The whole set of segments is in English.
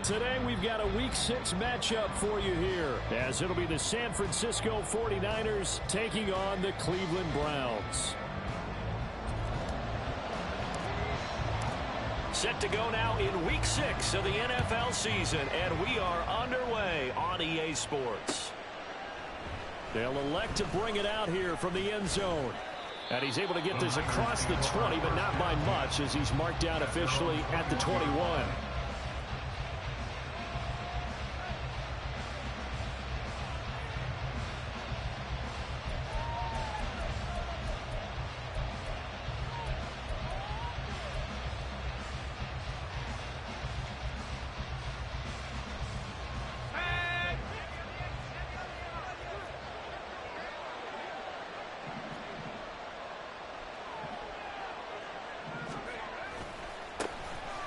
today we've got a Week 6 matchup for you here, as it'll be the San Francisco 49ers taking on the Cleveland Browns. Set to go now in Week 6 of the NFL season, and we are underway on EA Sports. They'll elect to bring it out here from the end zone. And he's able to get this across the 20, but not by much, as he's marked down officially at the 21.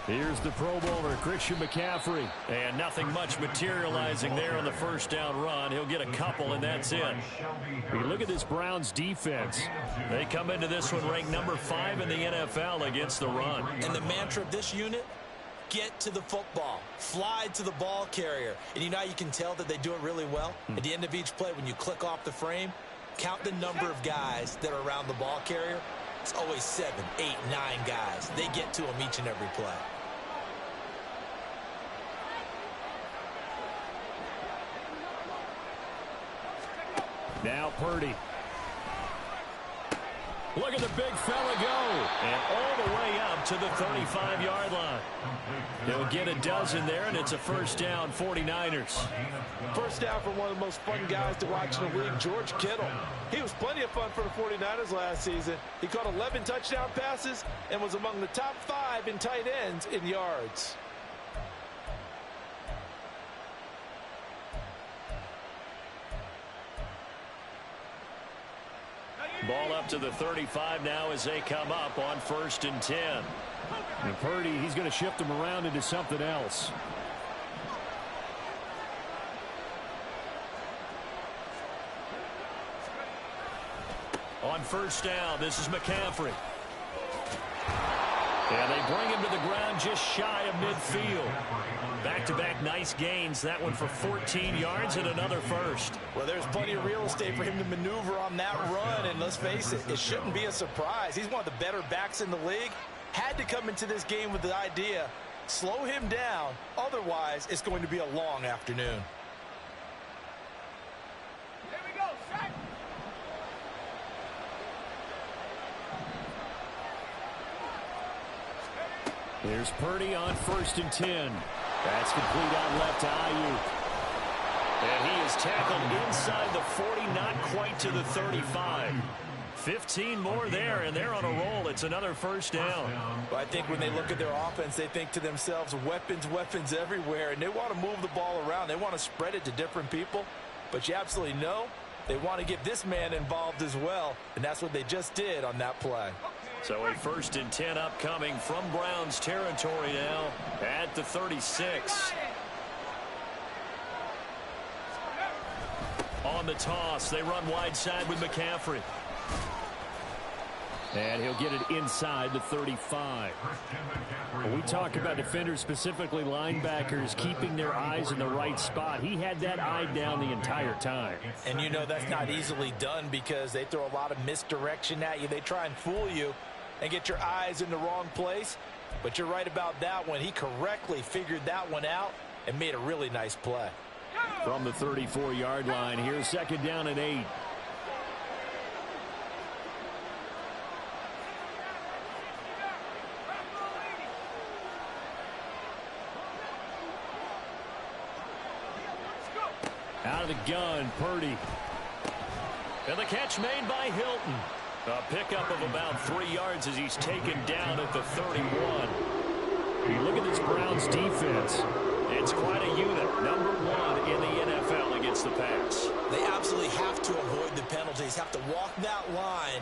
Here's the Pro Bowler, Christian McCaffrey. And nothing much materializing there on the first down run. He'll get a couple, and that's it. We look at this Browns defense. They come into this one ranked number 5 in the NFL against the run. And the mantra of this unit, get to the football. Fly to the ball carrier. And you know how you can tell that they do it really well? At the end of each play, when you click off the frame, count the number of guys that are around the ball carrier. It's always 7, 8, 9 guys. They get to them each and every play. Now Purdy. Look at the big fella go. And all the way up to the 35-yard line. He'll get a dozen there, and it's a first down, 49ers. First down for one of the most fun guys to watch in the league, George Kittle. He was plenty of fun for the 49ers last season. He caught 11 touchdown passes and was among the top 5 in tight ends in yards. Ball up to the 35 now as they come up on 1st and 10. And Purdy, he's going to shift them around into something else. On 1st down, this is McCaffrey. And they bring him to the ground just shy of midfield. Back-to-back nice gains. That one for 14 yards and another first. Well, there's plenty of real estate for him to maneuver on that run. And let's face it, it shouldn't be a surprise. He's one of the better backs in the league. Had to come into this game with the idea, slow him down. Otherwise, it's going to be a long afternoon. Here we go, set. Here's Purdy on 1st and 10. That's complete out left to Ayuk. And he is tackled inside the 40, not quite to the 35. 15 more there, and they're on a roll. It's another first down. Well, I think when they look at their offense, they think to themselves, weapons, weapons everywhere, and they want to move the ball around. They want to spread it to different people, but you absolutely know they want to get this man involved as well, and that's what they just did on that play. So a 1st and 10 upcoming from Browns territory now at the 36. On the toss, they run wide side with McCaffrey. And he'll get it inside the 35. When we talk about defenders, specifically linebackers, keeping their eyes in the right spot, he had that eye down the entire time. And you know that's not easily done because they throw a lot of misdirection at you. They try and fool you and get your eyes in the wrong place. But you're right about that one. He correctly figured that one out and made a really nice play. From the 34-yard line, here's 2nd down and 8. Out of the gun, Purdy. And the catch made by Hilton. A pickup of about 3 yards as he's taken down at the 31. You look at this Browns defense. It's quite a unit. Number 1 in the NFL against the pass. They absolutely have to avoid the penalties, have to walk that line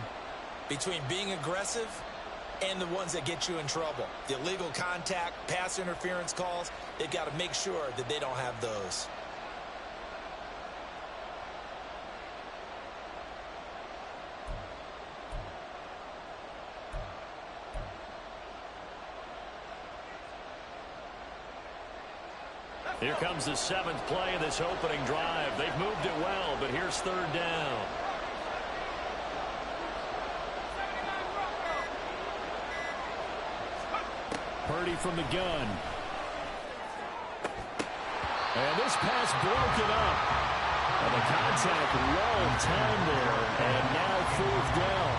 between being aggressive and the ones that get you in trouble. The illegal contact, pass interference calls, they've got to make sure that they don't have those. Here comes the 7th play of this opening drive. They've moved it well, but here's 3rd down. Purdy from the gun. And this pass broken up. And the contact well timed there. And now 4th down.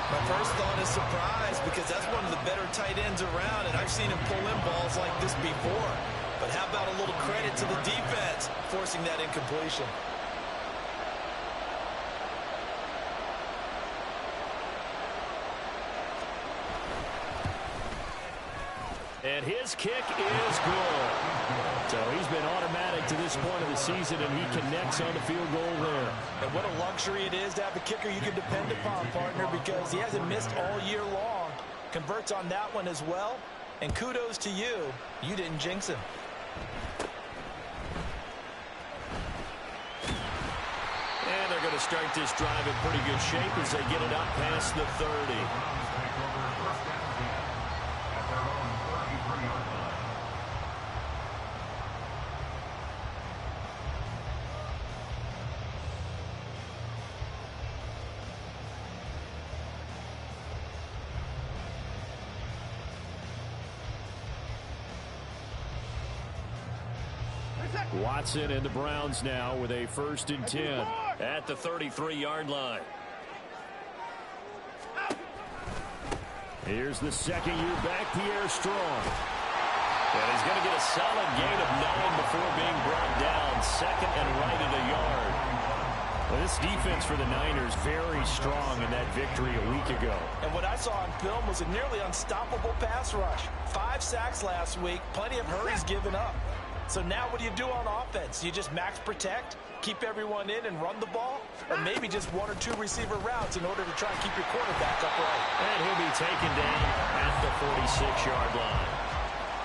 My first thought is surprise because that's one of the better tight ends around, and I've seen him pull in balls like this before. But how about a little credit to the defense forcing that incompletion? And his kick is good. So he's been automatic to this point of the season, and he connects on the field goal there. And what a luxury it is to have a kicker you can depend upon, partner, because he hasn't missed all year long. Converts on that one as well. And kudos to you. You didn't jinx him. And they're going to start this drive in pretty good shape as they get it up past the 30. Watson and the Browns now with a 1st and 10 at the 33-yard line. Here's the 2nd-year back, Pierre Strong. And he's going to get a solid gain of 9 before being brought down. 2nd and right at a yard. Well, this defense for the Niners very strong in that victory a week ago. And what I saw on film was a nearly unstoppable pass rush. 5 sacks last week, plenty of hurries given up. So now what do you do on offense? You just max protect, keep everyone in and run the ball, or maybe just 1 or 2 receiver routes in order to try and keep your quarterback upright. And he'll be taken down at the 46-yard line.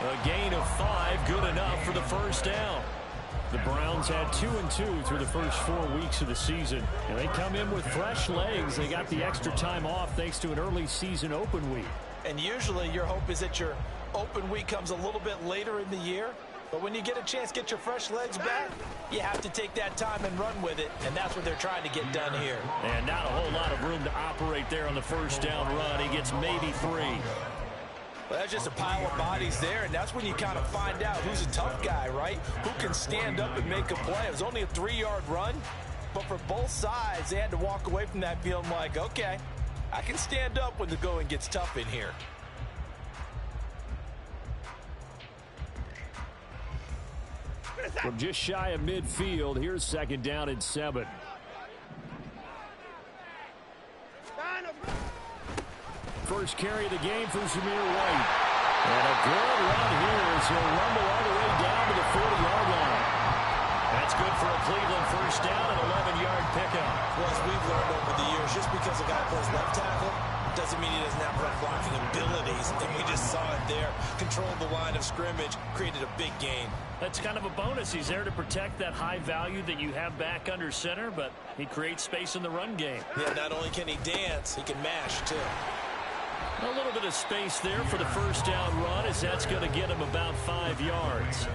A gain of 5, good enough for the 1st down. The Browns had 2-2 through the first 4 weeks of the season, and they come in with fresh legs. They got the extra time off thanks to an early season open week. And usually your hope is that your open week comes a little bit later in the year. But when you get a chance to get your fresh legs back, you have to take that time and run with it, and that's what they're trying to get done here. And not a whole lot of room to operate there on the 1st down run. He gets maybe 3. Well, that's just a pile of bodies there, and that's when you kind of find out who's a tough guy, right? Who can stand up and make a play. It was only a 3-yard run, but for both sides, they had to walk away from that feeling like, okay, I can stand up when the going gets tough in here. From just shy of midfield, here's 2nd down and 7. First carry of the game for Zamir White. And a good run here as he'll rumble all the way down to the 40-yard line. That's good for a Cleveland 1st down and 11-yard pickup. Well, as we've learned over the years, just because a guy plays left tackle doesn't mean he doesn't have run blocking abilities. And we just saw it there. Controlled the line of scrimmage, created a big gain. That's kind of a bonus. He's there to protect that high value that you have back under center, but he creates space in the run game. Yeah, not only can he dance, he can mash, too. A little bit of space there for the 1st down run, as that's going to get him about 5 yards.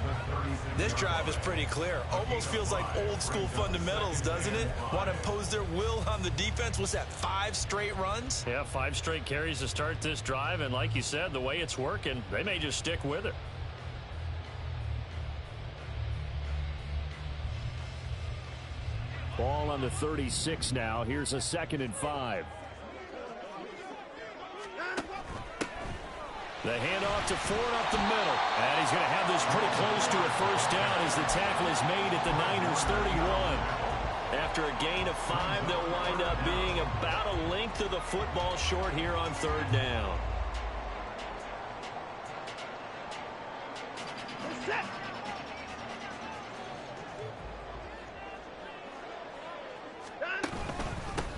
This drive is pretty clear. Almost feels like old school fundamentals, doesn't it? Want to impose their will on the defense. What's that, 5 straight runs? Yeah, 5 straight carries to start this drive, and like you said, the way it's working, they may just stick with it. Ball on the 36 now. Here's a 2nd and 5. The handoff to Ford up the middle. And he's going to have this pretty close to a 1st down as the tackle is made at the Niners 31. After a gain of 5, they'll wind up being about a length of the football short here on 3rd down.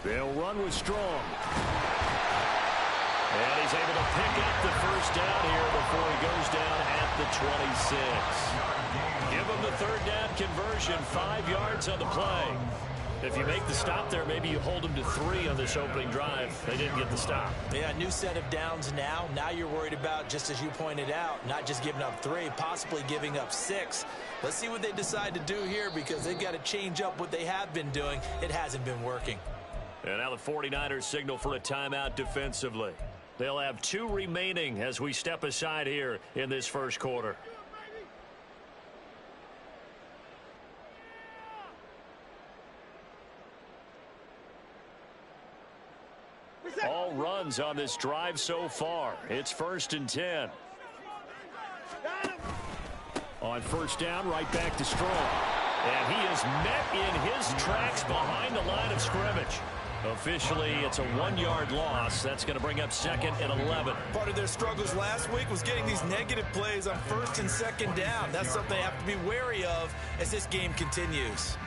They'll run with Strong. And he's able to pick up the 1st down here before he goes down at the 26. Give him the 3rd down conversion, 5 yards on the play. If you make the stop there, maybe you hold them to 3 on this opening drive. They didn't get the stop. Yeah, new set of downs now. Now you're worried about, just as you pointed out, not just giving up 3, possibly giving up 6. Let's see what they decide to do here because they've got to change up what they have been doing. It hasn't been working. And now the 49ers signal for a timeout defensively. They'll have 2 remaining as we step aside here in this first quarter. All runs on this drive so far. It's 1st and 10. On first down, right back to Strong. And he is met in his tracks behind the line of scrimmage. Officially, it's a 1-yard loss. That's going to bring up 2nd and 11. Part of their struggles last week was getting these negative plays on 1st and 2nd down. That's something they have to be wary of as this game continues.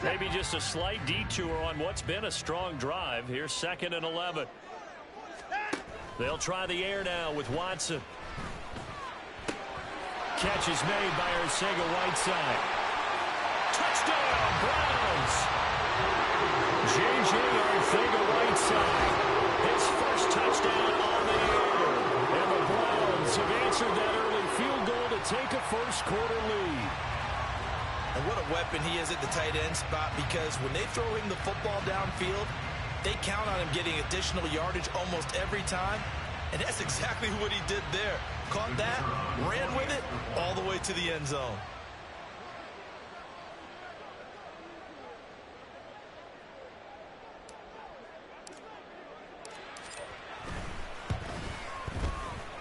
Maybe just a slight detour on what's been a strong drive. Here's 2nd and 11. They'll try the air now with Watson. Catch is made by Arcega-Whiteside. Touchdown, Browns! J.J. Arcega-Whiteside. His first touchdown on the air. And the Browns have answered that early field goal to take a first-quarter lead. And what a weapon he is at the tight end spot because when they throw him the football downfield, they count on him getting additional yardage almost every time. And that's exactly what he did there. Caught that, ran with it, all the way to the end zone.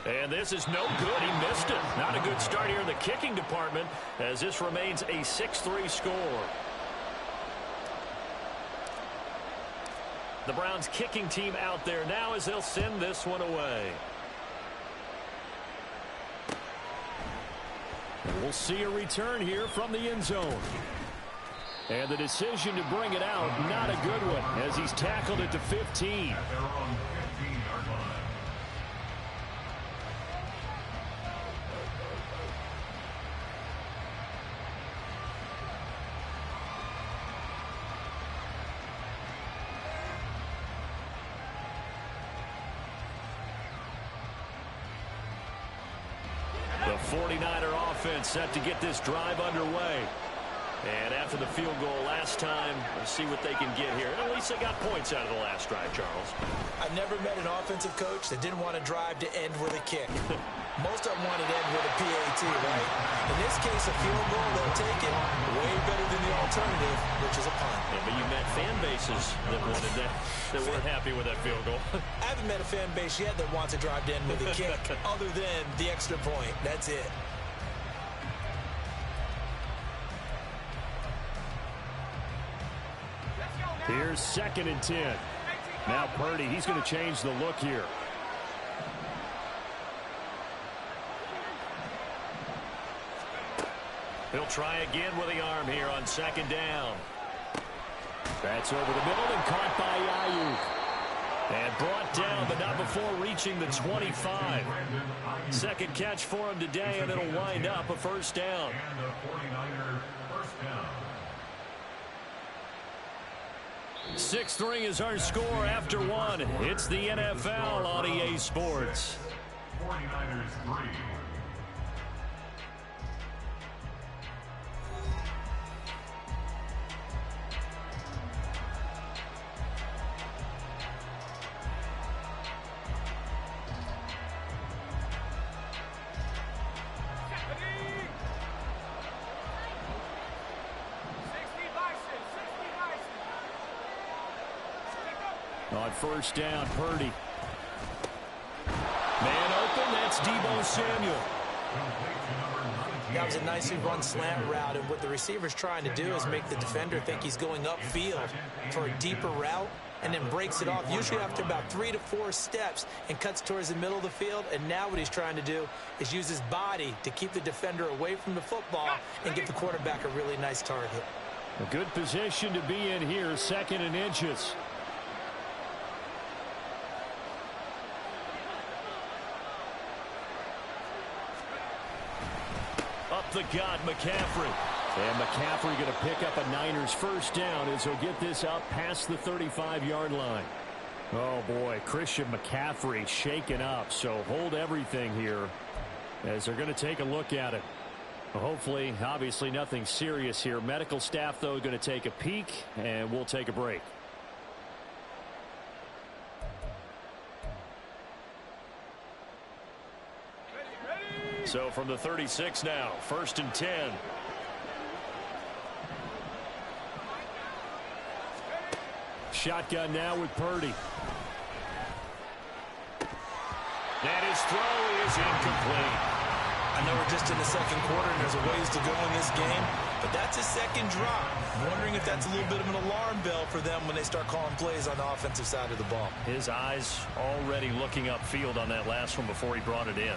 And this is no good. He missed it. Not a good start here in the kicking department as this remains a 6-3 score. The Browns kicking team out there now as they'll send this one away. We'll see a return here from the end zone. And the decision to bring it out, not a good one as he's tackled it to 15. The 49er offense set to get this drive underway. And after the field goal last time, let's see what they can get here. At least they got points out of the last drive, Charles. I've never met an offensive coach that didn't want to drive to end with a kick. Most of them wanted to end with a PAT, right? In this case, a field goal, they'll take it. Way better than the alternative, which is a punt. Yeah, but you met fan bases that wanted that weren't happy with that field goal. I haven't met a fan base yet that wants to drive to end with a kick other than the extra point. That's it. Here's 2nd and 10. Now Purdy, he's going to change the look here. He'll try again with the arm here on 2nd down. That's over the middle and caught by Ayuk. And brought down, but not before reaching the 25. Second catch for him today, and it'll wind up a first down. 6-3 is our score after 1. It's the NFL on EA Sports. 49ers 3. On first down, Purdy. Man open, that's Deebo Samuel. That was a nicely run slant route, and what the receiver's trying to do is make the defender think he's going upfield for a deeper route and then breaks it off, usually after about 3 to 4 steps, and cuts towards the middle of the field. And now what he's trying to do is use his body to keep the defender away from the football and give the quarterback a really nice target. A good position to be in here, 2nd and inches. Up the gut, McCaffrey. And McCaffrey going to pick up a Niners first down as he'll get this up past the 35-yard line. Oh, boy, Christian McCaffrey shaken up, so hold everything here as they're going to take a look at it. Hopefully, obviously, nothing serious here. Medical staff, though, going to take a peek, and we'll take a break. So from the 36 now, 1st and 10. Shotgun now with Purdy. And his throw is incomplete. I know we're just in the second quarter and there's a ways to go in this game, but that's his second drop. I'm wondering if that's a little bit of an alarm bell for them when they start calling plays on the offensive side of the ball. His eyes already looking upfield on that last one before he brought it in.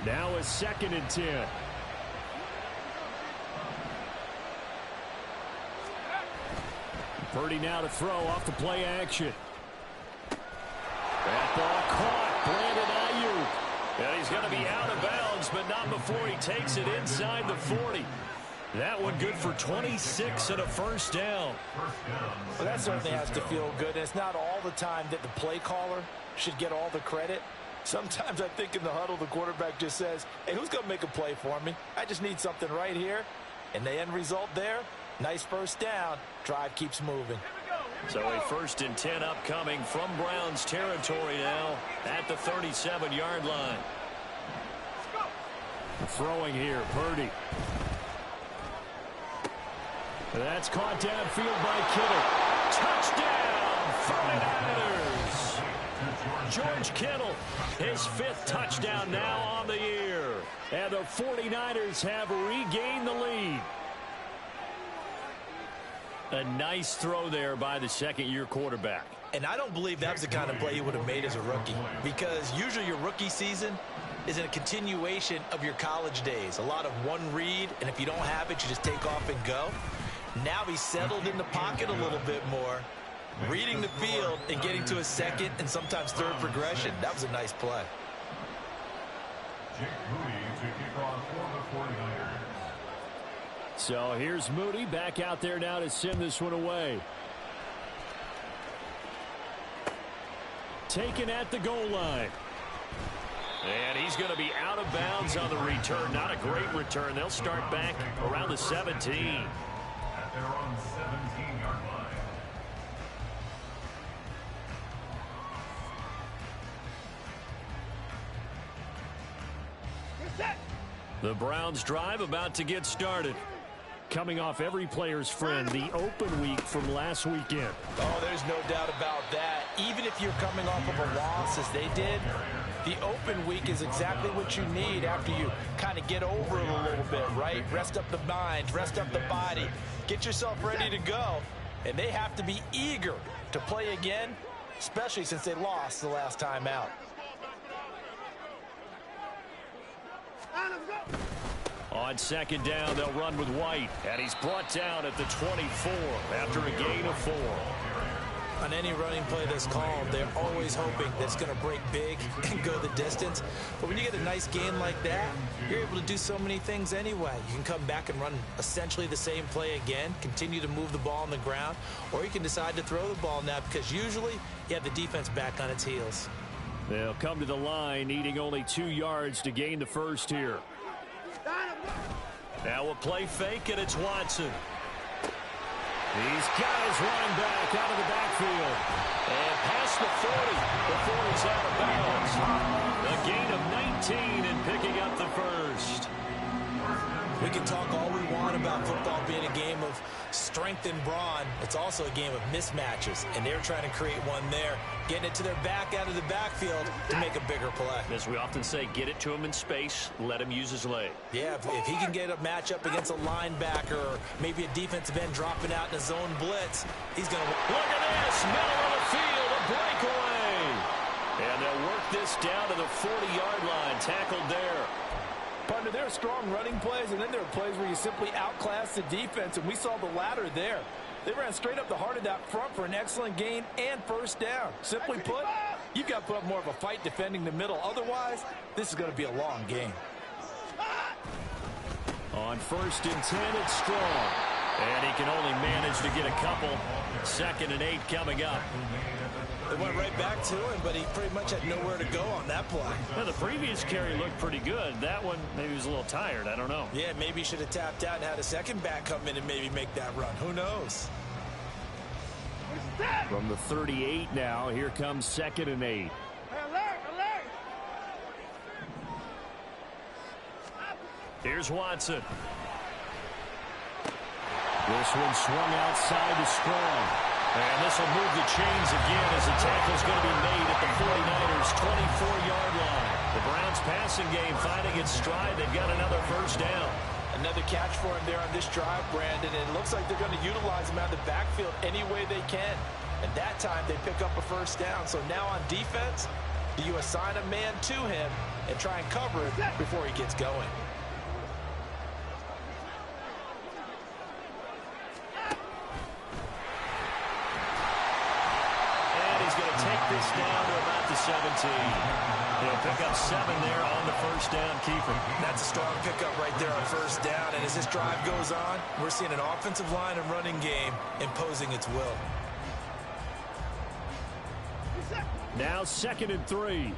Now a 2nd and 10. Purdy now to throw off the play action. That ball caught. Brandon Ayuk. And he's going to be out of bounds, but not before he takes it inside the 40. That one good for 26 and a first down. Well, that certainly has to feel good. And it's not all the time that the play caller should get all the credit. Sometimes I think in the huddle, the quarterback just says, hey, who's going to make a play for me? I just need something right here. And the end result there, nice first down. Drive keeps moving. So a 1st and 10 upcoming from Browns territory now at the 37-yard line. Throwing here, Purdy. That's caught downfield by Kittle. Touchdown, 49ers. George Kittle, his 5th touchdown now on the year. And the 49ers have regained the lead. A nice throw there by the second-year quarterback. And I don't believe that was the kind of play he would have made as a rookie, because usually your rookie season is in a continuation of your college days. A lot of one read, and if you don't have it, you just take off and go. Now he's settled in the pocket a little bit more, reading the field and getting to his 2nd and sometimes 3rd progression. That was a nice play. So here's Moody back out there now to send this one away. Taken at the goal line. And he's going to be out of bounds on the return. Not a great return. They'll start back around the 17. At their own 17-yard line. The Browns drive about to get started. Coming off every player's friend, the open week from last weekend. Oh, there's no doubt about that. Even if you're coming off of a loss as they did, the open week is exactly what you need after you kind of get over it a little bit, right? Rest up the mind, rest up the body, get yourself ready to go. And they have to be eager to play again, especially since they lost the last time out. On 2nd down, they'll run with White. And he's brought down at the 24 after a gain of 4. On any running play that's called, they're always hoping that it's going to break big and go the distance. But when you get a nice gain like that, you're able to do so many things anyway. You can come back and run essentially the same play again, continue to move the ball on the ground, or you can decide to throw the ball now because usually you have the defense back on its heels. They'll come to the line, needing only 2 yards to gain the first here. Now a play fake, and it's Watson. He's got his running back out of the backfield. And past the 40 before he's out of bounds. A gain of 19 and picking up the first. We can talk all we want about football being a game of strength and brawn. It's also a game of mismatches, and they're trying to create one there, getting it to their back out of the backfield to make a bigger play. As we often say, get it to him in space, let him use his leg. Yeah, if he can get a matchup against a linebacker or maybe a defensive end dropping out in a zone blitz, he's going to... Look at this, middle of the field, a breakaway. And they'll work this down to the 40-yard line, tackled there. Partner, there are strong running plays, and then there are plays where you simply outclass the defense, and we saw the latter there. They ran straight up the heart of that front for an excellent gain and first down. Simply put, You've got to put up more of a fight defending the middle. Otherwise, this is going to be a long game. On 1st and 10, it's Strong. And he can only manage to get a couple. 2nd and 8 coming up. They went right back to him, but he pretty much had nowhere to go on that play. Well, the previous carry looked pretty good. That one, maybe he was a little tired. I don't know. Yeah, maybe he should have tapped out and had a second back come in and maybe make that run. Who knows? From the 38 now, here comes 2nd and 8. Here's Watson. This one swung outside to Strong. And this will move the chains again as the tackle's going to be made at the 49ers' 24-yard line. The Browns' passing game finding its stride. They've got another first down. Another catch for him there on this drive, Brandon. And it looks like they're going to utilize him out of the backfield any way they can. And that time they pick up a first down. So now on defense, do you assign a man to him and try and cover it before he gets going? This down to about the 17. He'll pick up 7 there on the first down keeper. That's a strong pickup right there on first down. And as this drive goes on, we're seeing an offensive line and running game imposing its will. Now 2nd and 3.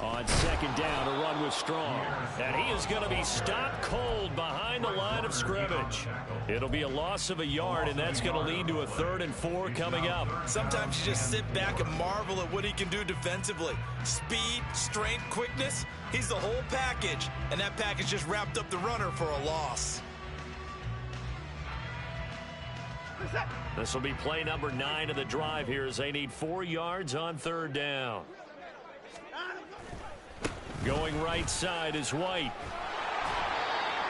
On 2nd down, a run with Strong. And he is going to be stopped cold behind the line of scrimmage. It'll be a loss of a yard, and that's going to lead to a 3rd and 4 coming up. Sometimes you just sit back and marvel at what he can do defensively. Speed, strength, quickness. He's the whole package, and that package just wrapped up the runner for a loss. This will be play number 9 of the drive here as they need 4 yards on 3rd down. Going right side is White.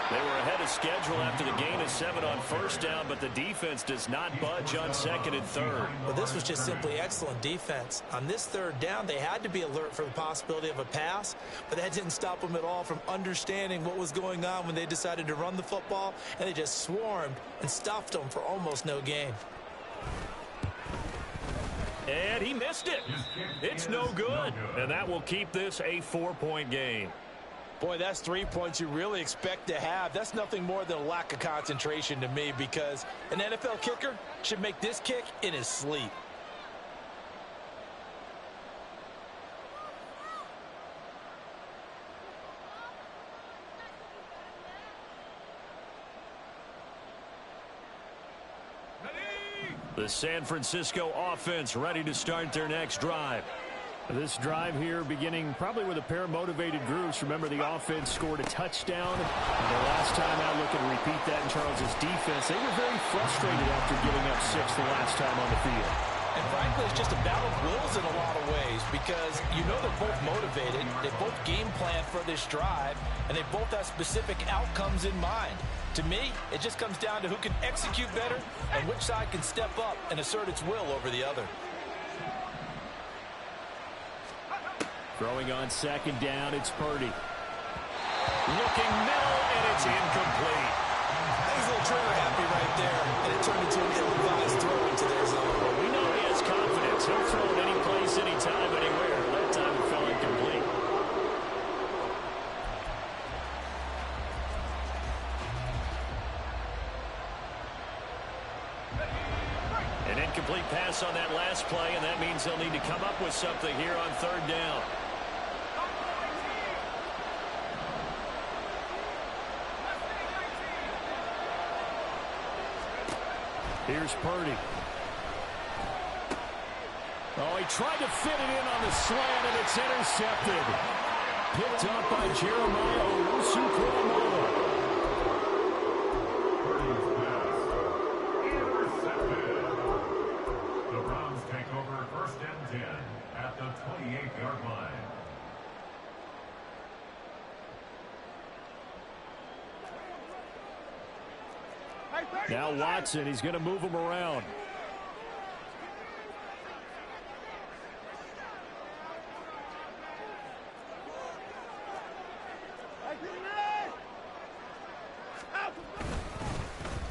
They were ahead of schedule after the gain of 7 on first down, but the defense does not budge on 2nd and 3rd. Well, this was just simply excellent defense. On this 3rd down, they had to be alert for the possibility of a pass, but that didn't stop them at all from understanding what was going on when they decided to run the football, and they just swarmed and stuffed them for almost no gain. And he missed it. It's no good. And that will keep this a 4-point game. Boy, that's 3 points you really expect to have. That's nothing more than a lack of concentration to me, because an NFL kicker should make this kick in his sleep. The San Francisco offense ready to start their next drive. This drive here beginning probably with a pair of motivated groups. Remember, the offense scored a touchdown. And the last time out, looking to repeat that in Charles' defense. They were very frustrated after giving up 6 the last time on the field. And frankly, it's just a battle of wills in a lot of ways, because you know they're both motivated. They both game plan for this drive, and they both have specific outcomes in mind. To me, it just comes down to who can execute better and which side can step up and assert its will over the other. Throwing on 2nd down, it's Purdy. Looking middle, and it's incomplete. He's a little trigger happy right there, and it turned into an ill-advised throw into their zone. Well, we know he has confidence. He'll throw it any place, anytime, anywhere. That time it fell incomplete. An incomplete pass on that last play, and that means they'll need to come up with something here on 3rd down. Here's Purdy. Oh, he tried to fit it in on the slant, and it's intercepted. Picked up by Jeremiah Owusu-Koramoah. The Browns take over 1st and 10 at the 28-yard line. Now Watson, he's going to move him around.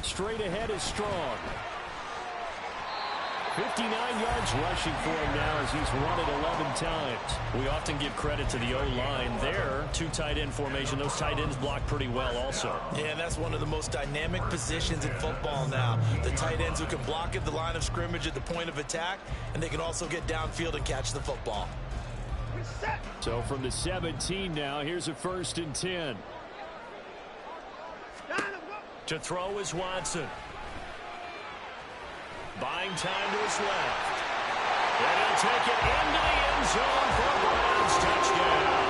Straight ahead is Strong. 59 yards rushing for him now as he's run it 11 times. We often give credit to the O-line there. Two tight end formation. Those tight ends block pretty well also. Yeah, and that's one of the most dynamic positions in football now. The tight ends who can block at the line of scrimmage at the point of attack, and they can also get downfield and catch the football. So from the 17 now, here's a 1st and 10. To throw is Watson. Buying time to his left. And he'll take it into the end zone for a Browns touchdown.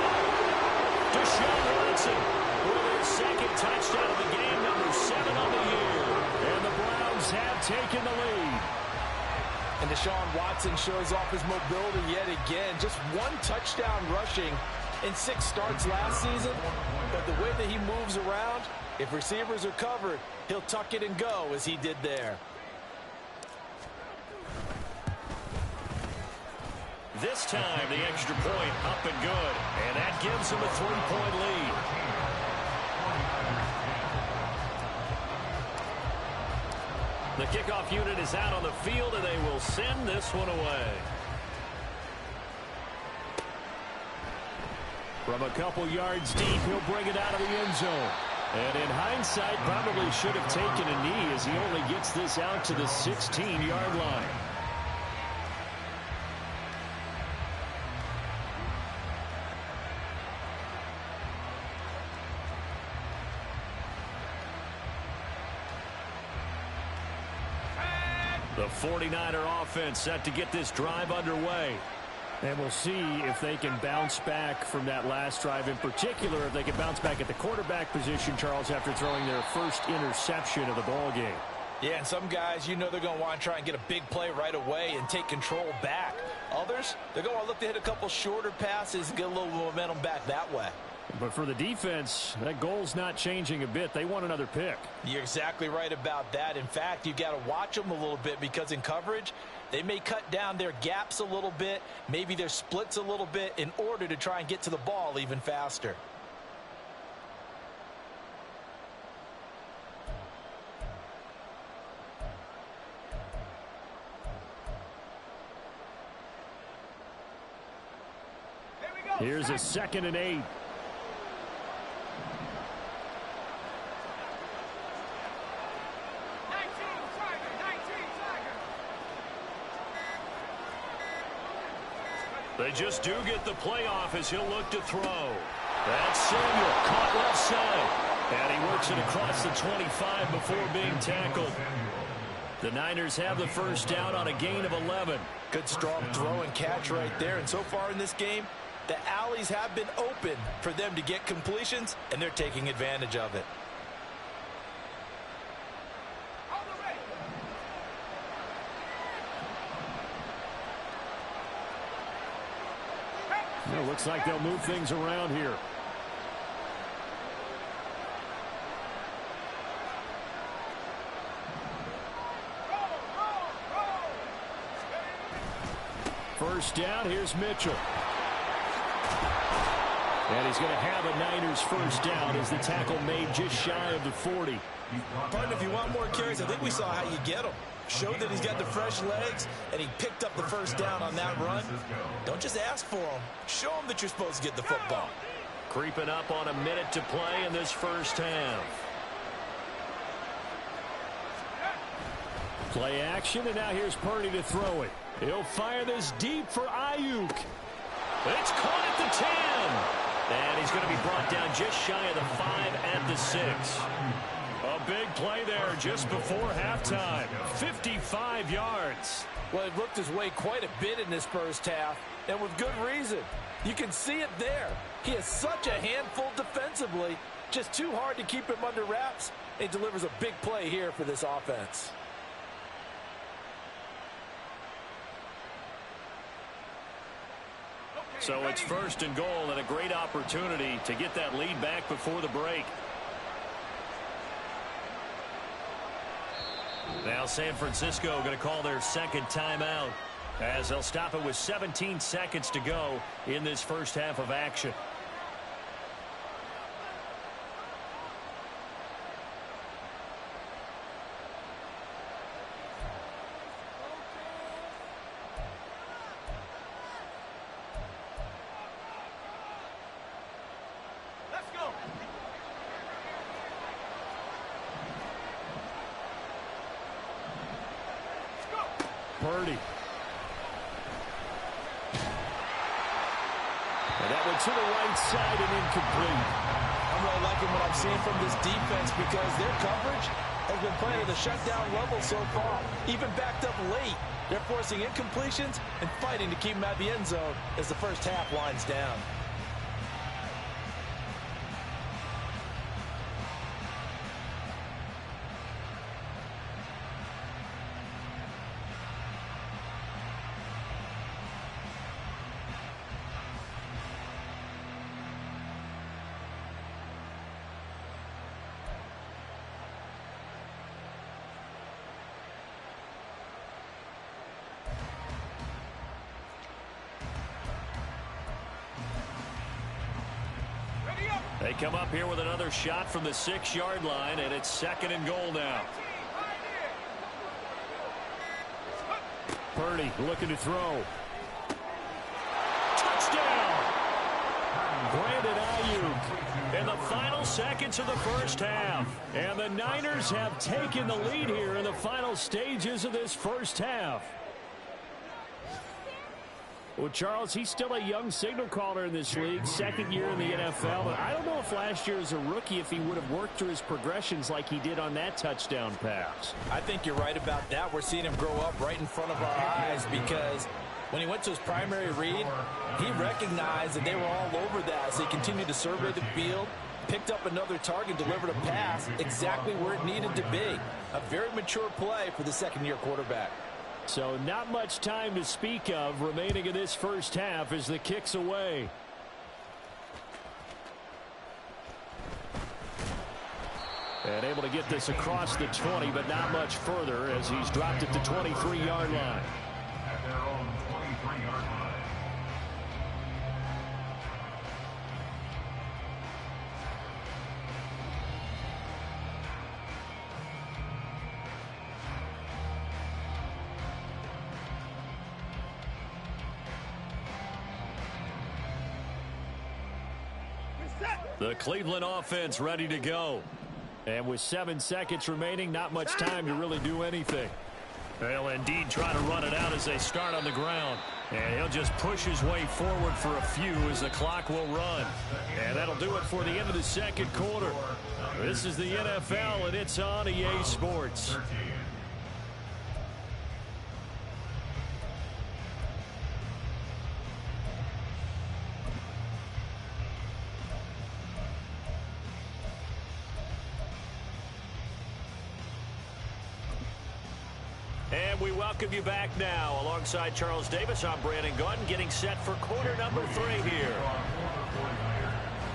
Deshaun Watson with his second touchdown of the game, number 7 on the year. And the Browns have taken the lead. And Deshaun Watson shows off his mobility yet again. Just 1 touchdown rushing in 6 starts last season. But the way that he moves around, if receivers are covered, he'll tuck it and go as he did there. This time, the extra point up and good. And that gives him a 3-point lead. The kickoff unit is out on the field, and they will send this one away. From a couple yards deep, he'll bring it out of the end zone. And in hindsight, probably should have taken a knee as he only gets this out to the 16-yard line. The 49er offense set to get this drive underway. And we'll see if they can bounce back from that last drive, in particular if they can bounce back at the quarterback position, Charles, after throwing their first interception of the ball game. Yeah, and some guys, you know they're going to want to try and get a big play right away and take control back. Others, they're going to look to hit a couple shorter passes and get a little momentum back that way. But for the defense, that goal's not changing a bit. They want another pick. You're exactly right about that. In fact, you've got to watch them a little bit because in coverage, they may cut down their gaps a little bit, maybe their splits a little bit in order to try and get to the ball even faster. Here's a 2nd and 8. They just do get the playoff as he'll look to throw. That's Samuel, caught left side. And he works it across the 25 before being tackled. The Niners have the first down on a gain of 11. Good strong throw and catch right there. And so far in this game, the alleys have been open for them to get completions, and they're taking advantage of it. It looks like they'll move things around here. First down, here's Mitchell. And he's going to have a Niners first down as the tackle made just shy of the 40. Pardon, if you want more carries, I think we saw how you get them. Showed that he's got the fresh legs, and he picked up the first down on that run. Don't just ask for them. Show them that you're supposed to get the football. Creeping up on a minute to play in this first half. Play action, and now here's Purdy to throw it. He'll fire this deep for Ayuk. It's caught at the 10. And he's going to be brought down just shy of the 5 at the 6. A big play there just before halftime. 55 yards. Well, he looked his way quite a bit in this first half, and with good reason. You can see it there. He is such a handful defensively, just too hard to keep him under wraps. He delivers a big play here for this offense. So it's 1st and goal and a great opportunity to get that lead back before the break. Now San Francisco going to call their second timeout as they'll stop it with 17 seconds to go in this first half of action. Purdy. And that went to the right side and incomplete. I'm really liking what I'm seeing from this defense because their coverage has been playing at the shutdown level so far. Even backed up late, they're forcing incompletions and fighting to keep them at the end zone as the first half winds down. They come up here with another shot from the 6-yard line, and it's 2nd and goal now. Purdy looking to throw. Touchdown! Brandon Ayuk in the final seconds of the first half. And the Niners have taken the lead here in the final stages of this first half. Well, Charles, he's still a young signal caller in this league, 2nd year in the NFL. But I don't know if last year as a rookie, if he would have worked through his progressions like he did on that touchdown pass. I think you're right about that. We're seeing him grow up right in front of our eyes because when he went to his primary read, he recognized that they were all over that. So he continued to survey the field, picked up another target, delivered a pass exactly where it needed to be. A very mature play for the 2nd-year quarterback. So not much time to speak of remaining in this first half as the kick's away. And able to get this across the 20, but not much further as he's dropped at the 23-yard line. At their own 23-yard line. The Cleveland offense ready to go. And with 7 seconds remaining, not much time to really do anything. They'll indeed try to run it out as they start on the ground. And he'll just push his way forward for a few as the clock will run. And that'll do it for the end of the 2nd quarter. This is the NFL, and it's on EA Sports. And we welcome you back now. Alongside Charles Davis, I'm Brandon Gaudin, getting set for quarter number 3 here.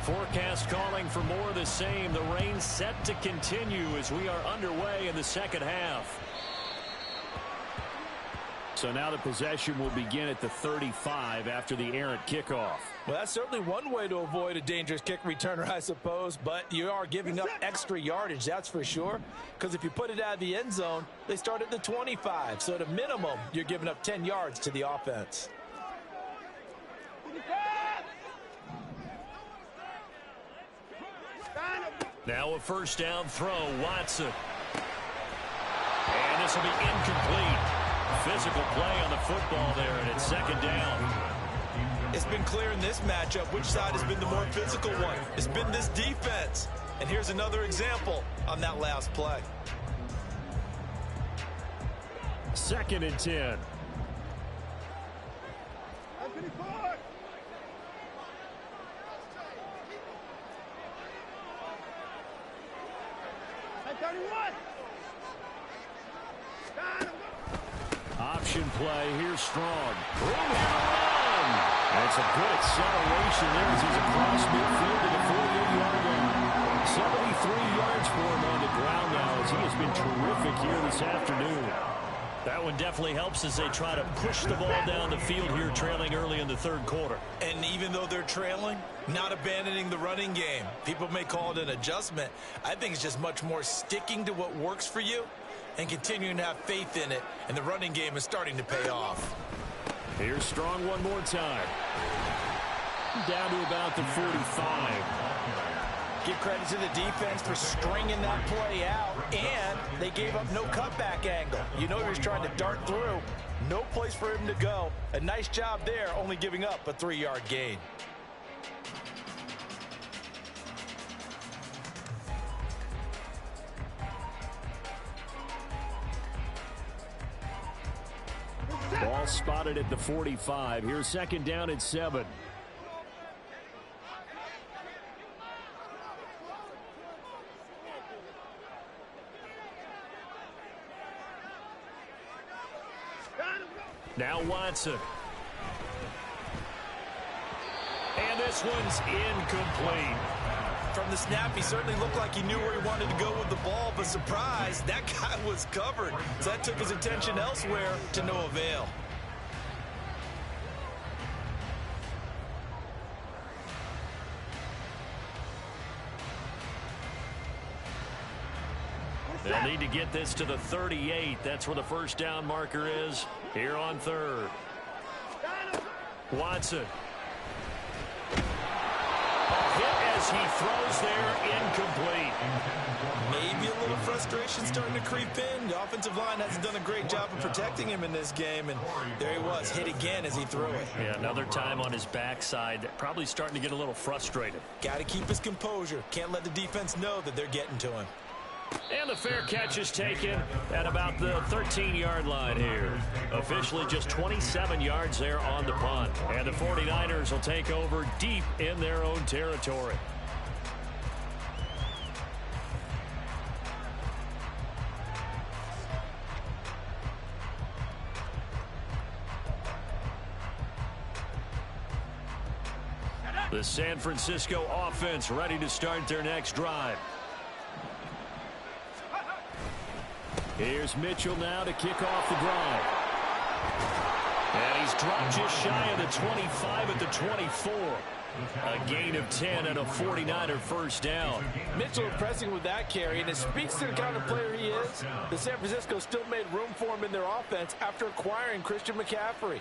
Forecast calling for more of the same. The rain set to continue as we are underway in the 2nd half. So now the possession will begin at the 35 after the errant kickoff. Well, that's certainly one way to avoid a dangerous kick returner, I suppose, but you are giving up extra yardage, that's for sure, because if you put it out of the end zone, they start at the 25, so at a minimum, you're giving up 10 yards to the offense. Now a first down throw, Watson. And this will be incomplete. Physical play on the football there, and it's 2nd down. It's been clear in this matchup which side has been the more physical one. It's been this defense. And here's another example on that last play. 2nd and 10. Option play, here's Strong. Room here to run. That's a good acceleration there as he's across midfield to the 48-yard line. 73 yards for him on the ground now as he has been terrific here this afternoon. That one definitely helps as they try to push the ball down the field here, trailing early in the 3rd quarter. And even though they're trailing, not abandoning the running game. People may call it an adjustment. I think it's just much more sticking to what works for you and continuing to have faith in it, and the running game is starting to pay off. Here's Strong one more time. Down to about the 45. Give credit to the defense for stringing that play out, and they they gave up no cutback angle. You know he was trying to dart through. No place for him to go. A nice job there, only giving up a 3-yard gain. Ball spotted at the 45. Here's second down and 7. Now Watson. And this one's incomplete. From the snap, he certainly looked like he knew where he wanted to go with the ball, but surprise, that guy was covered. So that took his attention elsewhere to no avail. They'll need to get this to the 38. That's where the first down marker is here on third. Watson. A hit as he throws there, incomplete. Maybe a little frustration starting to creep in. The offensive line hasn't done a great job of protecting him in this game, and there he was, hit again as he threw it. Yeah, another time on his backside, probably starting to get a little frustrated. Got to keep his composure. Can't let the defense know that they're getting to him. And the fair catch is taken at about the 13-yard line here. Officially just 27 yards there on the punt. And the 49ers will take over deep in their own territory. The San Francisco offense ready to start their next drive. Here's Mitchell now to kick off the drive. And he's dropped just shy of the 25 at the 24. A gain of 10 and a 49er first down. Mitchell impressing with that carry, and it speaks to the kind of player he is. The San Francisco still made room for him in their offense after acquiring Christian McCaffrey.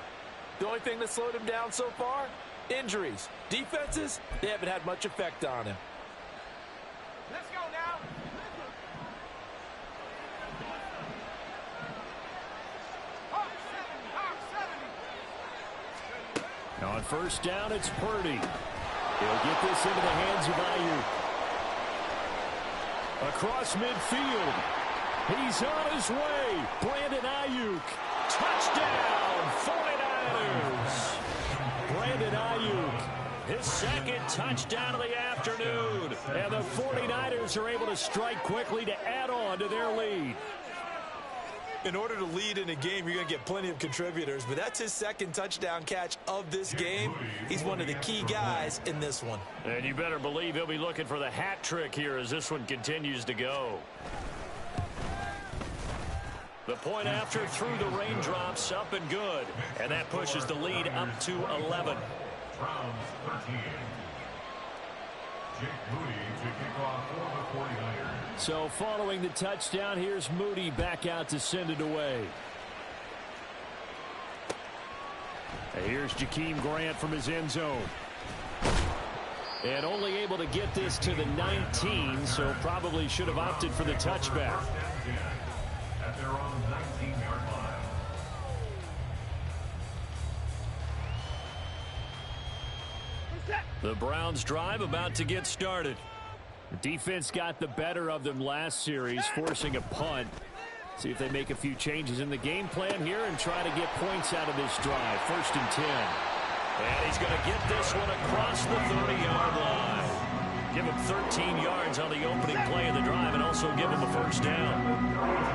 The only thing that slowed him down so far? Injuries. Defenses, they haven't had much effect on him. Let's go now. On first down, it's Purdy. He'll get this into the hands of Ayuk. Across midfield. He's on his way. Brandon Ayuk. Touchdown, 49ers. Brandon Ayuk, his second touchdown of the afternoon. And the 49ers are able to strike quickly to add on to their lead. In order to lead in a game, you're going to get plenty of contributors, but that's his second touchdown catch of this game. He's one of the key guys in this one. And you better believe he'll be looking for the hat trick here as this one continues to go. The point after through the raindrops, up and good. And that pushes the lead up to 11. Browns 13. Jake Moody to kick off for the 49ers. So following the touchdown, here's Moody back out to send it away. And here's Jakeem Grant from his end zone. And only able to get this to the 19, so probably should have opted for the touchback. At their own 19-yard line. The Browns drive about to get started. The defense got the better of them last series, forcing a punt. See if they make a few changes in the game plan here and try to get points out of this drive. First and 10. And he's going to get this one across the 30-yard line. Give him 13 yards on the opening play of the drive and also give him a first down.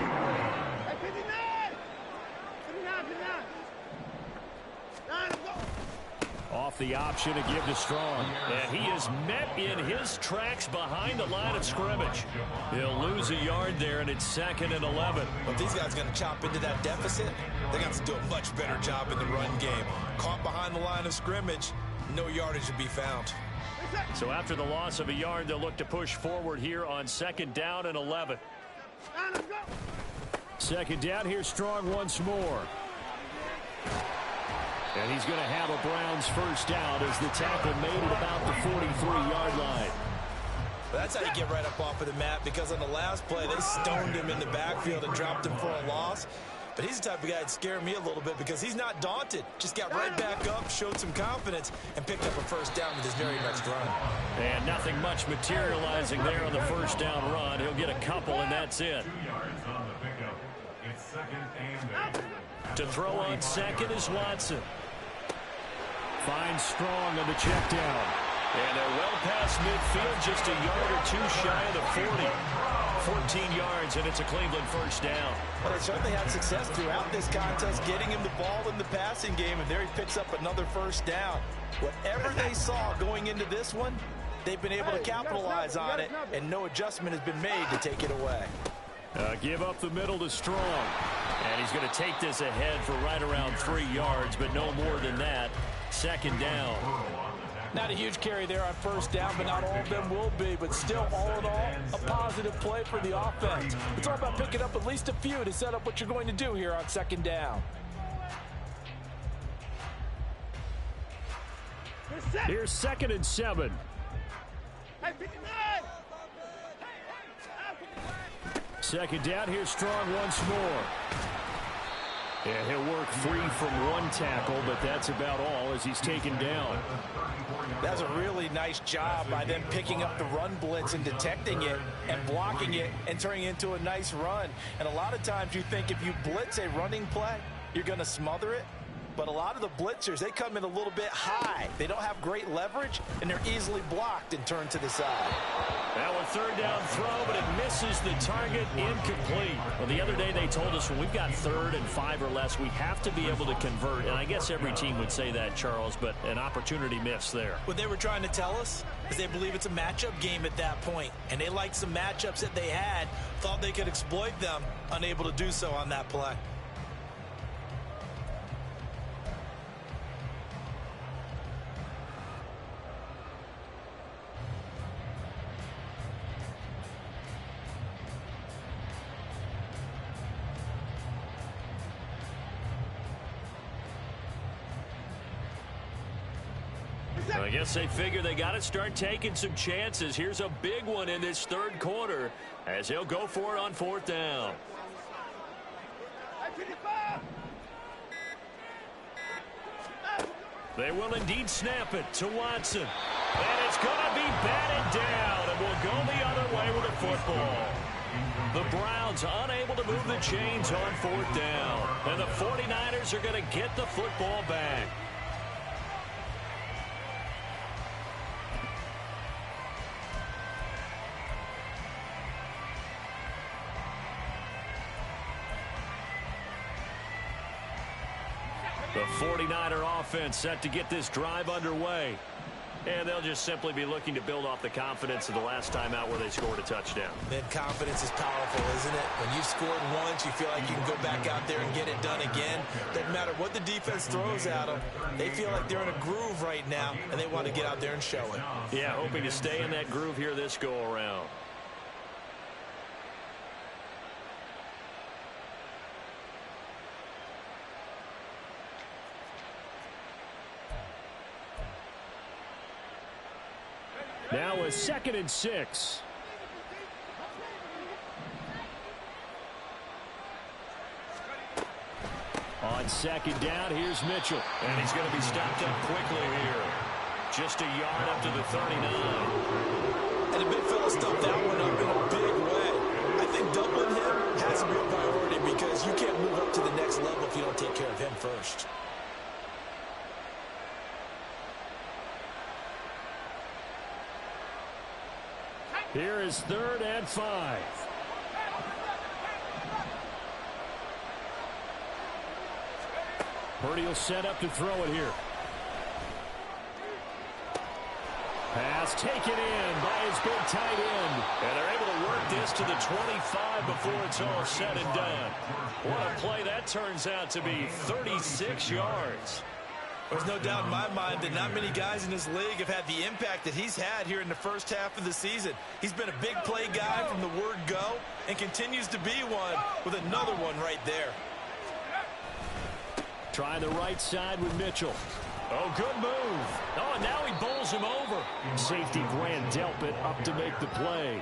Off the option to give to Strong. And he is met in his tracks behind the line of scrimmage. He'll lose a yard there, and it's 2nd and 11. If these guys are going to chop into that deficit, they got to do a much better job in the run game. Caught behind the line of scrimmage, no yardage to be found. So after the loss of a yard, they'll look to push forward here on 2nd down and 11. Second down, here's Strong once more. And he's going to have a Browns first down as the tackle made at about the 43-yard line. That's how you get right up off of the mat, because on the last play, they stoned him in the backfield and dropped him for a loss. But he's the type of guy that scared me a little bit because he's not daunted. Just got right back up, showed some confidence, and picked up a first down with his very next run. And nothing much materializing there on the first down run. He'll get a couple, and that's it. 2 yards on the pickup. It's 2nd and 8. To throw on second is Watson. Finds Strong on the check down. And they're well past midfield, just a yard or two shy of the 40. 14 yards, and it's a Cleveland first down. Well, they certainly had success throughout this contest, getting him the ball in the passing game, and there he picks up another first down. Whatever they saw going into this one, they've been able to capitalize on it, and no adjustment has been made to take it away. Give up the middle to Strong. And he's going to take this ahead for right around 3 yards, but no more than that. Second down. Not a huge carry there on first down, but not all of them will be. But still, all in all, a positive play for the offense. It's all about picking up at least a few to set up what you're going to do here on second down. Here's 2nd and 7. Second down, here's Strong once more. And he'll work free from one tackle, but that's about all as he's taken down. That's a really nice job by them picking up the run blitz and detecting it and blocking it and turning it into a nice run. And a lot of times you think if you blitz a running play, you're going to smother it. But a lot of the blitzers, they come in a little bit high. They don't have great leverage, and they're easily blocked and turned to the side. Now a third down throw, but it misses the target, incomplete. Well, the other day they told us when we've got 3rd and 5 or less, we have to be able to convert. And I guess every team would say that, Charles, but an opportunity miss there. What they were trying to tell us is they believe it's a matchup game at that point. And they liked some matchups that they had, thought they could exploit them, unable to do so on that play. I guess they figure they got to start taking some chances. Here's a big one in this third quarter as he'll go for it on 4th down. They will indeed snap it to Watson. And it's going to be batted down and will go the other way with the football. The Browns unable to move the chains on 4th down. And the 49ers are going to get the football back. The 49er offense set to get this drive underway. And they'll just simply be looking to build off the confidence of the last time out where they scored a touchdown. Then confidence is powerful, isn't it? When you've scored once, you feel like you can go back out there and get it done again. Doesn't matter what the defense throws at them. They feel like they're in a groove right now, and they want to get out there and show it. Yeah, hoping to stay in that groove here this go-around. Now a 2nd and 6. On 2nd down, here's Mitchell. And he's going to be stopped up quickly here. Just a yard up to the 39. And the big fella stuffed that one up in a big way. I think doubling him has to be a priority because you can't move up to the next level if you don't take care of him first. Here is 3rd and 5. Purdy will set up to throw it here. Pass taken in by his big tight end. And they're able to work this to the 25 before it's all said and done. What a play that turns out to be. 36 yards. There's no doubt in my mind that not many guys in this league have had the impact that he's had here in the first half of the season. He's been a big play guy from the word go and continues to be one with another one right there. Try the right side with Mitchell. Oh, good move. Oh, and now he bowls him over. Safety Grant Delpit up to make the play.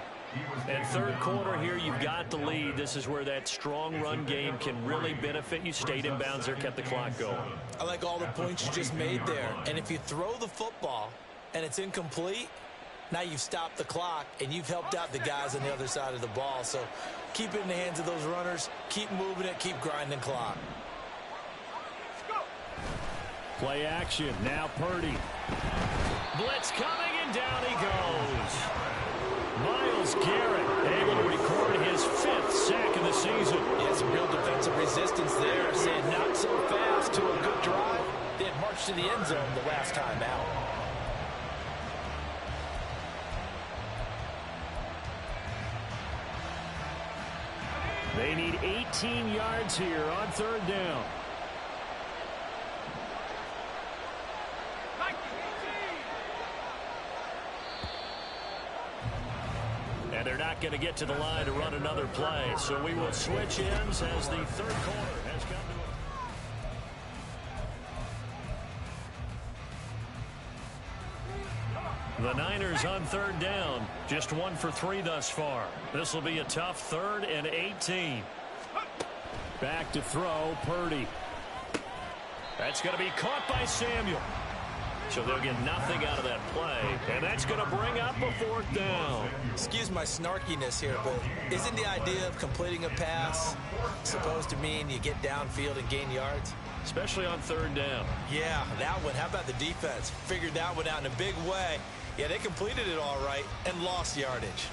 And third quarter here, you've got the lead. This is where that strong run game can really benefit you. Stayed in bounds there, kept the clock going. I like all the points you just made there. And if you throw the football and it's incomplete, now you've stopped the clock and you've helped out the guys on the other side of the ball. So keep it in the hands of those runners. Keep moving it. Keep grinding clock. Play action. Now Purdy. Blitz coming, and down he goes. Myles Garrett able to record his 5th sack of the season. Yeah, some real defensive resistance there. Saying not so fast to a good drive. They had marched to the end zone the last time out. They need 18 yards here on third down. And they're not going to get to the line to run another play. So we will switch ends as the third quarter has come to the Niners on third down. Just 1 for 3 thus far. This will be a tough 3rd and 18. Back to throw, Purdy. That's going to be caught by Samuel. So they'll get nothing out of that play. And that's going to bring up a 4th down. Excuse my snarkiness here, but isn't the idea of completing a pass supposed to mean you get downfield and gain yards? Especially on third down. Yeah, that one. How about the defense? Figured that one out in a big way. Yeah, they completed it all right and lost yardage.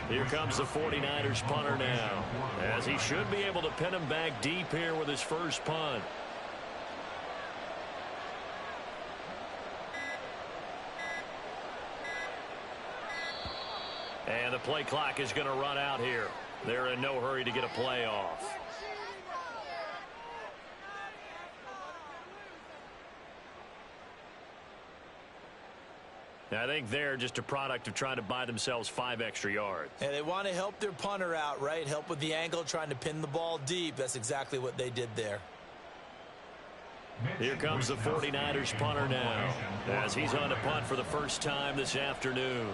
Here comes the 49ers punter now, as he should be able to pin him back deep here with his first punt. And the play clock is going to run out here. They're in no hurry to get a play off. I think they're just a product of trying to buy themselves 5 extra yards. And they want to help their punter out, right? Help with the angle, trying to pin the ball deep. That's exactly what they did there. Here comes the 49ers punter now, as he's on to punt for the first time this afternoon.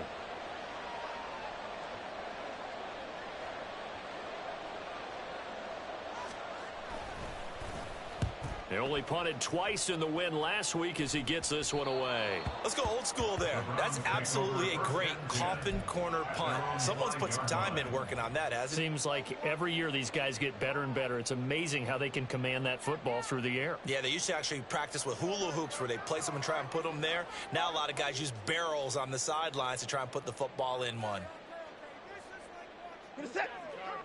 They only punted twice in the win last week as he gets this one away. Let's go old school there. That's absolutely a great coffin corner punt. Someone's put some time in working on that, hasn't it? Seems like every year these guys get better and better. It's amazing how they can command that football through the air. Yeah, they used to actually practice with hula hoops where they place them and try and put them there. Now a lot of guys use barrels on the sidelines to try and put the football in one.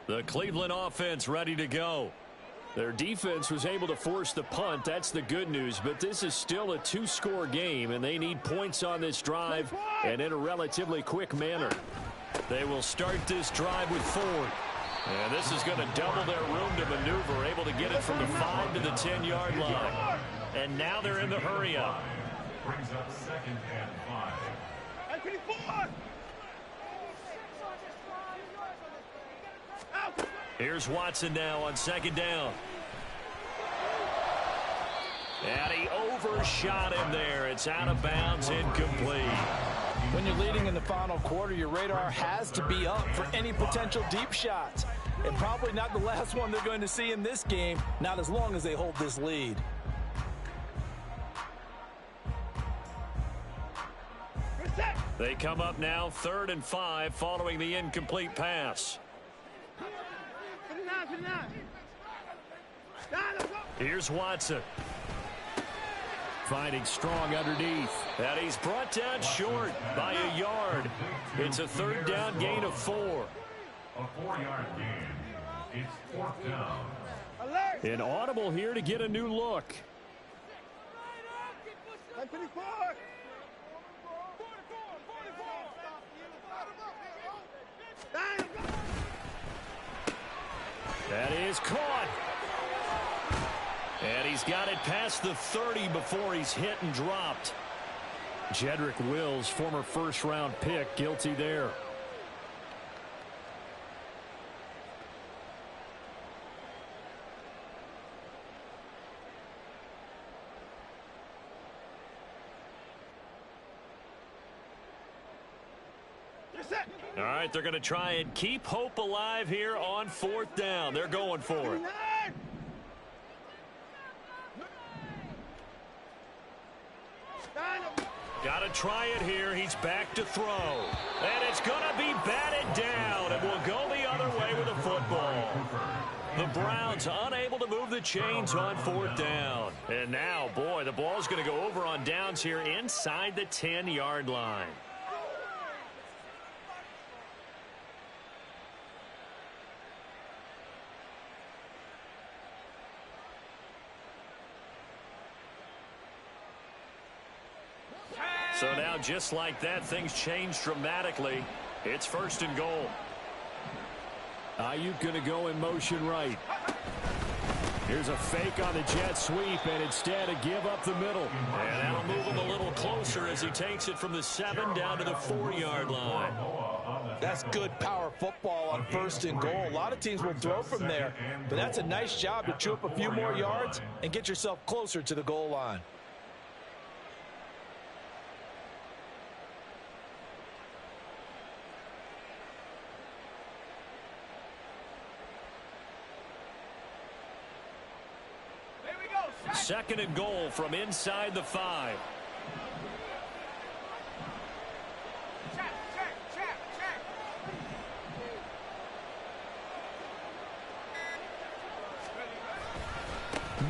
The Cleveland offense ready to go. Their defense was able to force the punt. That's the good news. But this is still a 2-score game, and they need points on this drive and in a relatively quick manner. They will start this drive with Ford. And this is going to double their room to maneuver, able to get it from the 5 to the 10-yard line. And now they're in the hurry-up. Brings up 2nd and 5. Here's Watson now on 2nd down. And he overshot him there. It's out of bounds, incomplete. When you're leading in the final quarter, your radar has to be up for any potential deep shots. And probably not the last one they're going to see in this game, not as long as they hold this lead. They come up now 3rd and 5 following the incomplete pass. Here's Watson. Finding strong underneath. And he's brought down short by a yard. It's a 3rd down gain of 4. A 4-yard gain. It's 4th down. An audible here to get a new look. That is caught. And he's got it past the 30 before he's hit and dropped. Jedrick Wills, former first-round pick, guilty there. All right, they're going to try and keep hope alive here on 4th down. They're going for it. Got to try it here. He's back to throw. And it's going to be batted down. And will go the other way with the football. The Browns unable to move the chains on 4th down. And now, boy, the ball's going to go over on downs here inside the 10-yard line. So now, just like that, things change dramatically. It's 1st and goal. Ayuk going to go in motion right. Here's a fake on the jet sweep, and instead a give up the middle. And that'll move him a little closer as he takes it from the 7 down to the 4-yard line. That's good power football on 1st and goal. A lot of teams will throw from there, but that's a nice job to chew up a few more yards and get yourself closer to the goal line. Second and goal from inside the 5.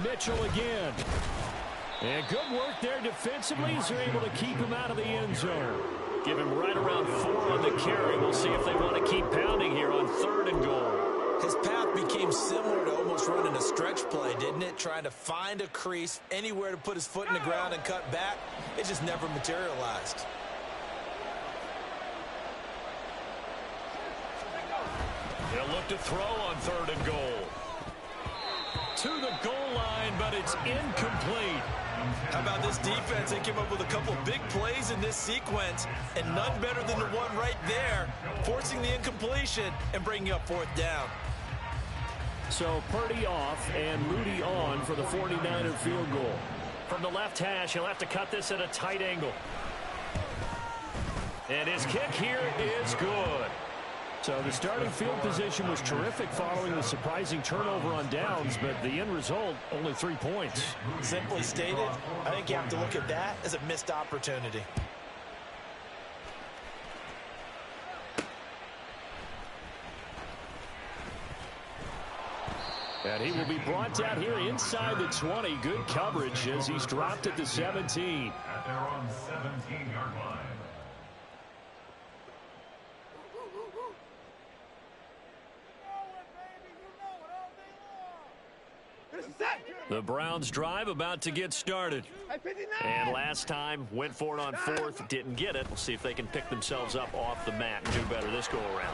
Mitchell again. And good work there defensively as they're able to keep him out of the end zone. Give him right around 4 on the carry. We'll see if they want to keep pounding here on 3rd and goal. His path became similar to almost running a stretch play, didn't it? Trying to find a crease, anywhere to put his foot in the ground and cut back. It just never materialized. He'll look to throw on 3rd and goal. To the goal line, but it's incomplete. How about this defense? They came up with a couple of big plays in this sequence, and none better than the one right there, forcing the incompletion and bringing up 4th down. So Purdy off and Moody on for the 49er field goal. From the left hash, he'll have to cut this at a tight angle. And his kick here is good. So the starting field position was terrific following the surprising turnover on downs, but the end result, only 3 points. Simply stated, I think you have to look at that as a missed opportunity. And he will be brought down here inside the 20. Good coverage as he's dropped at the 17. At their own 17-yard line. The Browns drive about to get started. And last time, went for it on 4th, didn't get it. We'll see if they can pick themselves up off the mat and do better this go-around.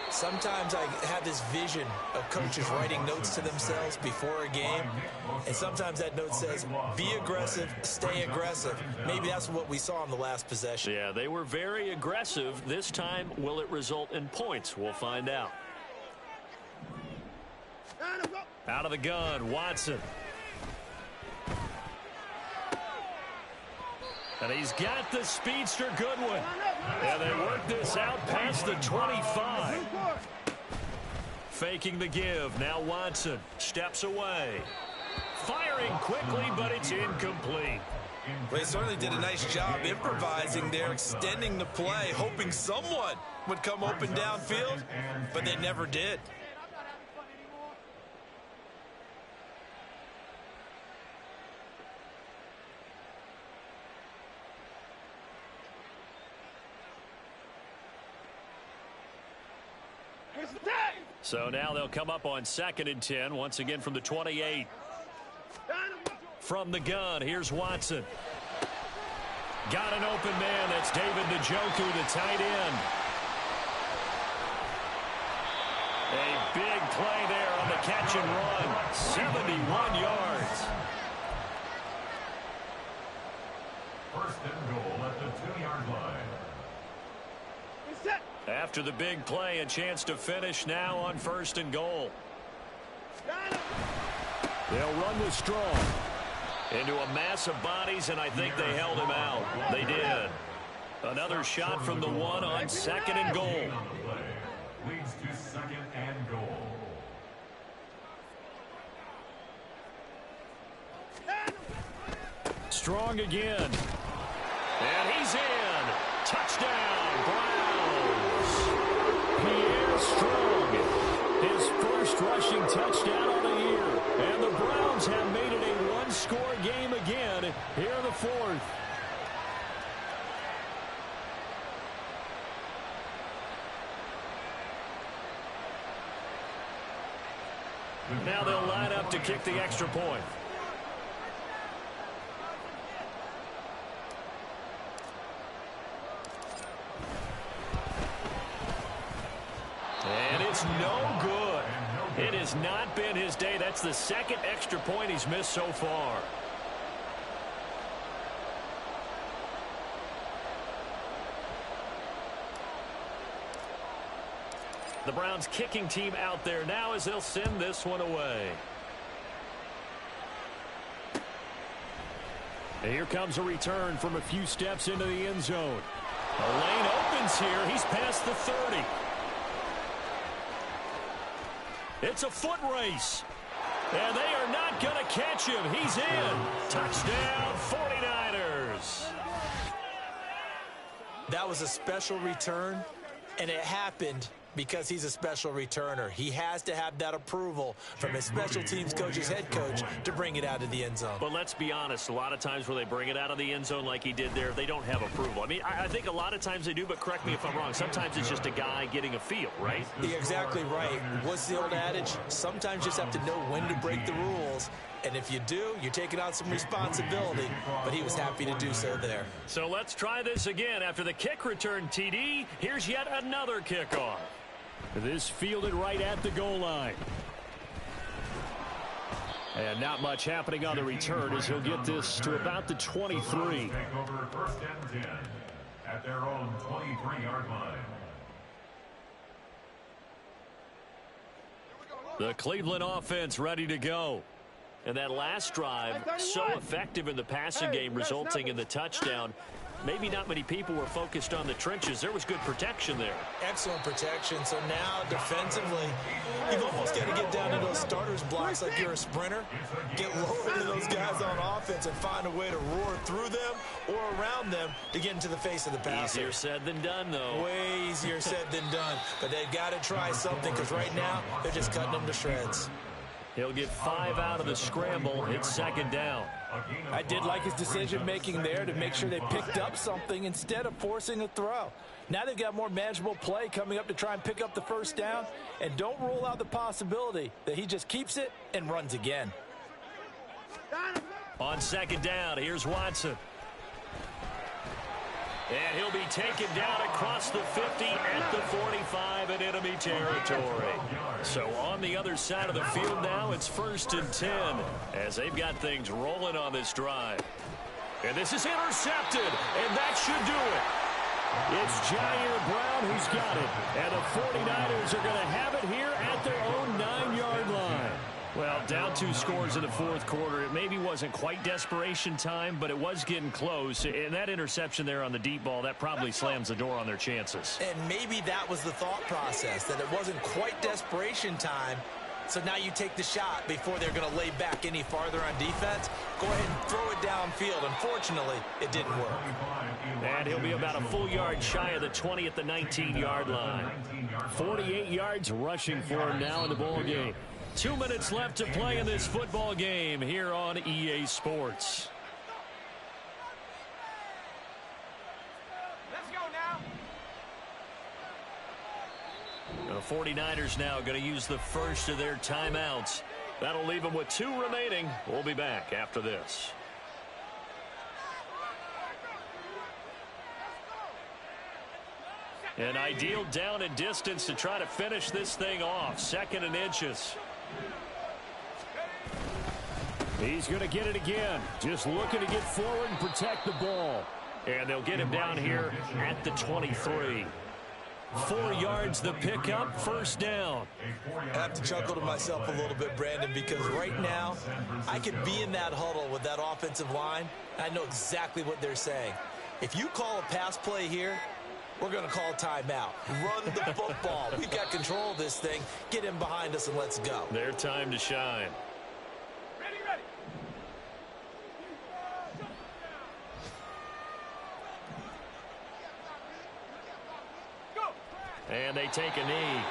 Sometimes I have this vision of coaches writing notes to themselves before a game, and sometimes that note says, be aggressive, stay aggressive. Maybe that's what we saw in the last possession. Yeah, they were very aggressive. This time, will it result in points? We'll find out. Out of the gun, Watson. And he's got the speedster Goodwin. And they work this out past the 25. Faking the give. Now Watson steps away. Firing quickly, but it's incomplete. Well, he certainly did a nice job improvising there, extending the play, hoping someone would come open downfield, but they never did. So now they'll come up on 2nd and 10, once again from the 28. From the gun, here's Watson. Got an open man. That's David Njoku, the tight end. A big play there on the catch and run. 71 yards. 1st and goal at the 2-yard line. After the big play, a chance to finish now on 1st and goal. They'll run with Strong. Into a mass of bodies, and I think they held him out. They did. Another shot from the one on second and goal. Leads to second and goal. Strong again. And he's in. Touchdown, Browns. Pierre Strong, his first rushing touchdown of the year. And the Browns have made it a one-score game again here in the fourth. Now they'll line up to kick the extra point. And it's no good. It has not been his day. That's the second extra point he's missed so far. The Browns kicking team out there now as they'll send this one away. And here comes a return from a few steps into the end zone. A lane opens here. He's past the 30. It's a foot race. And they are not going to catch him. He's in. Touchdown, 49ers. That was a special return, and it happened because he's a special returner. He has to have that approval from his special teams coach's head coach to bring it out of the end zone. But let's be honest, a lot of times when they bring it out of the end zone like he did there, they don't have approval. I mean, I think a lot of times they do, but correct me if I'm wrong. Sometimes it's just a guy getting a feel, right? You're exactly right. What's the old adage? Sometimes you just have to know when to break the rules. And if you do, you're taking on some responsibility. But he was happy to do so there. So let's try this again. After the kick return, TD, here's yet another kickoff. This fielded right at the goal line. And not much happening on the return as he'll get this to about the 23. Take over first and 10 at their own 23-yard line. The Cleveland offense ready to go. And that last drive, so effective in the passing game, resulting in the touchdown. Maybe not many people were focused on the trenches. There was good protection there. Excellent protection. So now, defensively, you've almost got to get down to those starters blocks like you're a sprinter. Get lower to those guys on offense and find a way to roar through them or around them to get into the face of the passer. Easier said than done, though. Way easier said than done. But they've got to try something because right now, they're just cutting them to shreds. He'll get 5 out of the scramble. It's second down. I did like his decision-making there to make sure they picked up something instead of forcing a throw. Now they've got more manageable play coming up to try and pick up the first down, and don't rule out the possibility that he just keeps it and runs again. On second down, here's Watson. And he'll be taken down across the 50 at the 45 in enemy territory. So on the other side of the field now, it's 1st and 10 as they've got things rolling on this drive. And this is intercepted, and that should do it. It's Jair Brown who's got it. And the 49ers are going to have it here at their own 9-yard line. Well, down 2 scores in the fourth quarter. It maybe wasn't quite desperation time, but it was getting close. And that interception there on the deep ball, that probably slams the door on their chances. And maybe that was the thought process, that it wasn't quite desperation time. So now you take the shot before they're going to lay back any farther on defense. Go ahead and throw it downfield. Unfortunately, it didn't work. And he'll be about a full yard shy of the 20 at the 19-yard line. 48 yards rushing for him now in the ball game. 2 minutes left to play in this football game here on EA Sports. Let's go now. The 49ers now going to use the first of their timeouts. That'll leave them with 2 remaining. We'll be back after this. An ideal down and distance to try to finish this thing off. 2nd and inches. He's going to get it again. Just looking to get forward and protect the ball. And they'll get him down here at the 23. 4 yards the pickup, 1st down. I have to chuckle to myself a little bit, Brandon, because right now I could be in that huddle with that offensive line. I know exactly what they're saying. If you call a pass play here, we're going to call timeout. Run the football. We've got control of this thing. Get him behind us and let's go. Their time to shine. And they take a knee.